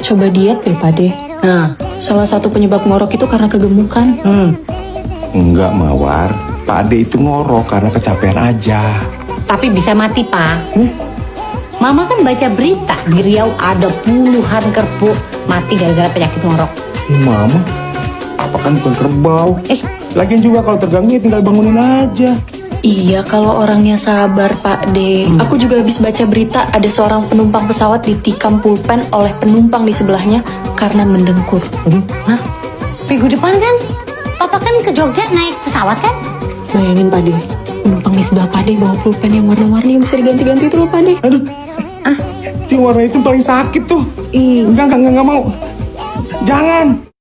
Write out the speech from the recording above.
Coba diet deh, Pak De. Nah, Salah satu penyebab ngorok itu karena kegemukan. Enggak, Mawar. Pak Ade itu ngorok karena kecapean aja. tapi bisa mati, Pak. Mama kan baca berita di Riau ada puluhan kerbau mati gara-gara penyakit ngorok. Mama, apa kan bukan kerbau? Lagian juga kalau terganggu ya tinggal bangunin aja. Iya, kalau orangnya sabar, Pak De. Aku juga habis baca berita ada seorang penumpang pesawat ditikam pulpen oleh penumpang di sebelahnya karena mendengkur. Hah? Minggu depan kan? Papa kan ke Jogja naik pesawat kan? Bayangin, Pak De. Penumpang di sebelah Pak De bawa pulpen yang warna-warni yang bisa diganti-ganti itu loh, Pak De. Aduh, yang warna itu paling sakit tuh. Enggak mau. Jangan.